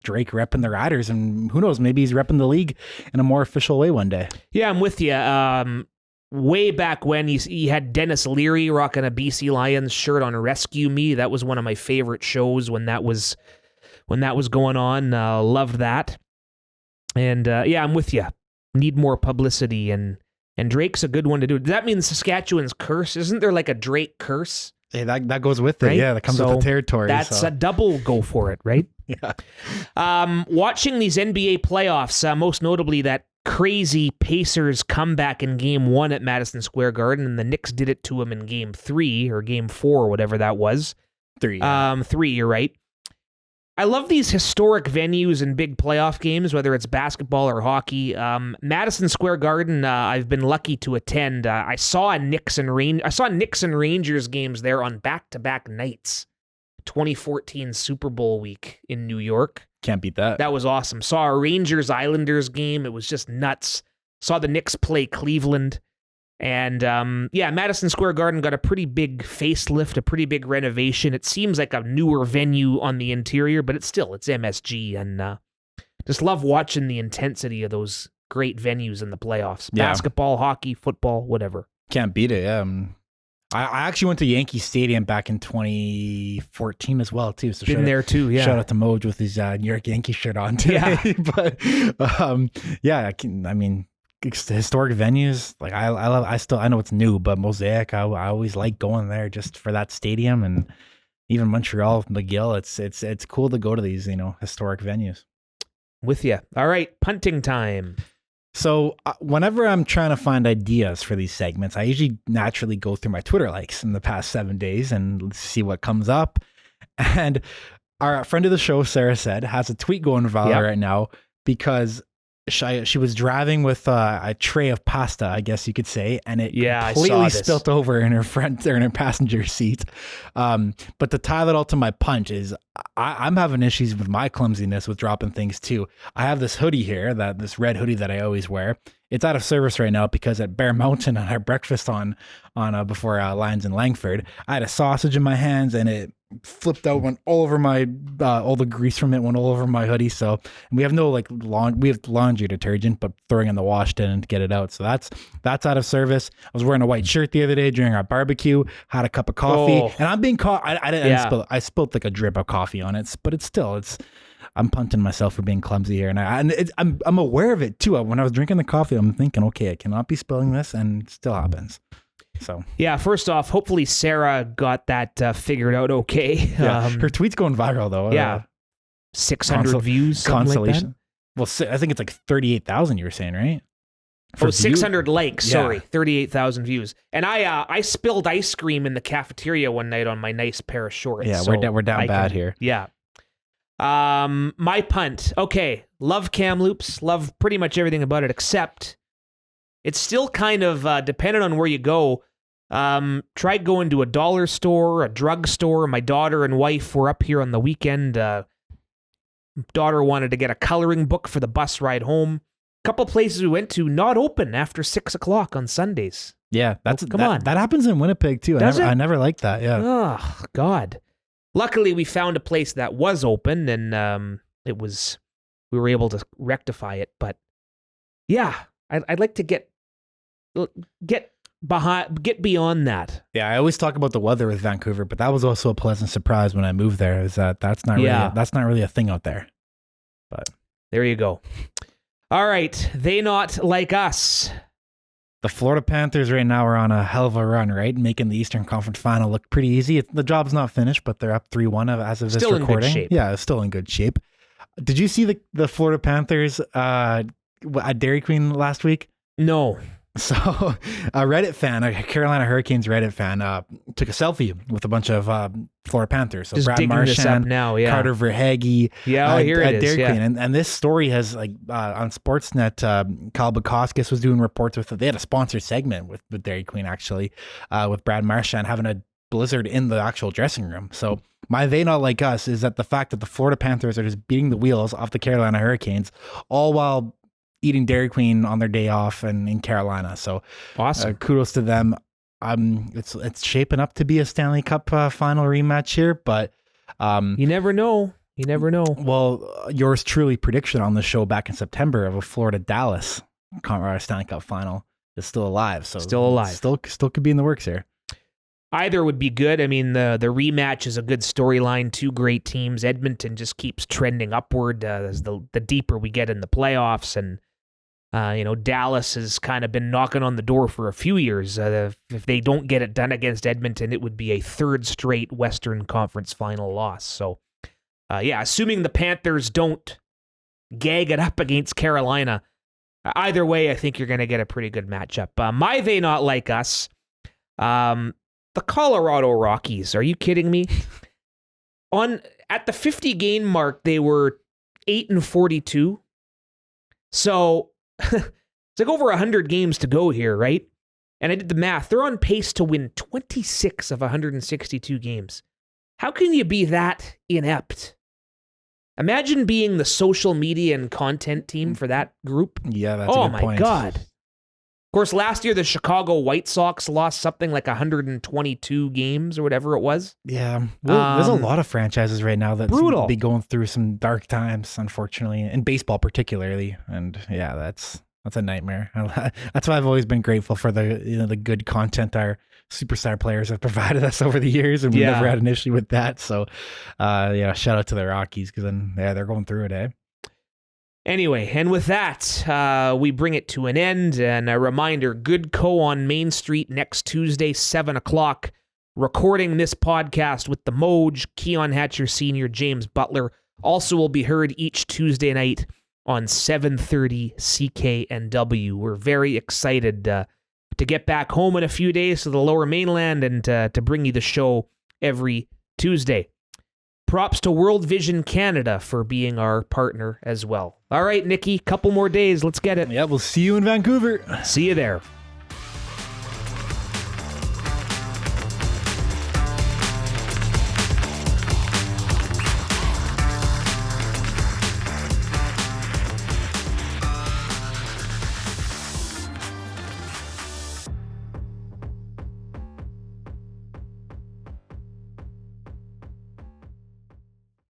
Drake repping the Riders, and who knows, maybe he's repping the league in a more official way one day. Yeah, I'm with you. Way back when he had Dennis Leary rocking a BC Lions shirt on Rescue Me. That was one of my favorite shows when that was going on. Loved that. And yeah, I'm with you. Need more publicity, and Drake's a good one to do. Does that mean Saskatchewan's curse? Isn't there like a Drake curse? Hey, that goes with it. Right? Yeah, that comes with the territory. That's a double go for it, right? Yeah. Watching these NBA playoffs, most notably that crazy Pacers comeback in Game 1 at Madison Square Garden, and the Knicks did it to them in Game 3 or Game 4, whatever that was. 3. Yeah. 3, you're right. I love these historic venues and big playoff games, whether it's basketball or hockey. Madison Square Garden, I've been lucky to attend. I saw Knicks and Rangers games there on back-to-back nights. 2014 Super Bowl week in New York. Can't beat that. That was awesome. Saw a Rangers-Islanders game. It was just nuts. Saw the Knicks play Cleveland. And Madison Square Garden got a pretty big facelift, a pretty big renovation. It seems like a newer venue on the interior, but it's MSG. And just love watching the intensity of those great venues in the playoffs. Yeah. Basketball, hockey, football, whatever. Can't beat it, yeah. I actually went to Yankee Stadium back in 2014 as well, too. So Been there, too, yeah. Shout out to Moj with his New York Yankee shirt on today. Yeah. But, historic venues, like I know it's new, but Mosaic, I always like going there just for that stadium, and even Montreal, McGill. It's cool to go to these, historic venues. With you. All right, punting time. So whenever I'm trying to find ideas for these segments, I usually naturally go through my Twitter likes in the past 7 days and see what comes up. And our friend of the show, Sarah Said, has a tweet going viral right now because she was driving with a tray of pasta, I guess you could say, and it completely spilt over in her front or in her passenger seat. But to tie that all to my punch is I'm having issues with my clumsiness with dropping things too. I have this hoodie here, this red hoodie that I always wear. It's out of service right now because at Bear Mountain I had breakfast on before Lions in Langford. I had a sausage in my hands and it flipped out, went all over my all the grease from it went all over my hoodie. So we have no we have laundry detergent, but throwing in the wash didn't get it out. So that's out of service. I was wearing a white shirt the other day during our barbecue, had a cup of coffee, and I'm being caught. I spilled like a drip of coffee on it, but I'm punting myself for being clumsy here, and I'm aware of it too. When I was drinking the coffee, I'm thinking, okay, I cannot be spilling this, and it still happens. So yeah, first off, hopefully Sarah got that figured out okay. Yeah. Her tweet's going viral though. 600 views. Consolation. Like well, I think it's like 38,000. You were saying, right? 600 likes. Yeah. Sorry, 38,000 views. And I spilled ice cream in the cafeteria one night on my nice pair of shorts. Yeah, so we're down bad here. Yeah. My punt. Okay, love Kamloops. Love pretty much everything about it, except it's still kind of dependent on where you go. Tried going to a dollar store, a drug store. My daughter and wife were up here on the weekend. Daughter wanted to get a coloring book for the bus ride home. Couple places we went to not open after 6 o'clock on Sundays. Yeah, come on. That happens in Winnipeg too. I never liked that. Yeah. Oh God. Luckily, we found a place that was open, and we were able to rectify it. But yeah, I'd like to get beyond that. Yeah, I always talk about the weather with Vancouver, but that was also a pleasant surprise when I moved there. Is that's not really a thing out there. But there you go. All right, they not like us. The Florida Panthers right now are on a hell of a run, right? Making the Eastern Conference Final look pretty easy. The job's not finished, but they're up 3-1 as of this recording. Still in good shape. Yeah, still in good shape. Did you see the Florida Panthers at Dairy Queen last week? No. So a Reddit fan, a Carolina Hurricanes Reddit fan, took a selfie with a bunch of Florida Panthers. So just Brad Marchand, now, yeah. Carter Verhaeghe, here it at Dairy is, Queen. And this story has on Sportsnet, Kyle Bukoskis was doing reports with it. They had a sponsored segment with Dairy Queen actually, with Brad Marchand having a blizzard in the actual dressing room. So my they not like us is that the fact that the Florida Panthers are just beating the wheels off the Carolina Hurricanes, all while eating Dairy Queen on their day off and in Carolina. So awesome. Kudos to them. It's shaping up to be a Stanley Cup final rematch here, but you never know. Well, yours truly prediction on the show back in September of a Florida Dallas Stanley Cup final is still alive. So still could be in the works here. Either would be good. I mean, the rematch is a good storyline. Two great teams. Edmonton just keeps trending upward as the deeper we get in the playoffs, and Dallas has kind of been knocking on the door for a few years. If they don't get it done against Edmonton, it would be a third straight Western Conference final loss. So, assuming the Panthers don't gag it up against Carolina, either way, I think you're going to get a pretty good matchup. My they not like us, the Colorado Rockies. Are you kidding me? at the 50 game mark, they were 8-42. So it's like over 100 games to go here, right? And I did the math. They're on pace to win 26 of 162 games. How can you be that inept? Imagine being the social media and content team for that group. Yeah, that's a good point. Oh, my God. Of course, last year, the Chicago White Sox lost something like 122 games or whatever it was. Yeah. Well, there's a lot of franchises right now that brutal. be going through some dark times, unfortunately, in baseball particularly. And yeah, that's a nightmare. That's why I've always been grateful for the good content our superstar players have provided us over the years, and we've never had an issue with that. So, shout out to the Rockies, because then they're going through it, eh? Anyway, and with that, we bring it to an end. And a reminder, Good Co. on Main Street next Tuesday, 7 o'clock. Recording this podcast with the Moj, Keon Hatcher Sr., James Butler. Also will be heard each Tuesday night on 7:30 CKNW. We're very excited to get back home in a few days to the Lower Mainland and to bring you the show every Tuesday. Props to World Vision Canada for being our partner as well. All right, Nikki, couple more days. Let's get it. Yeah, we'll see you in Vancouver. See you there.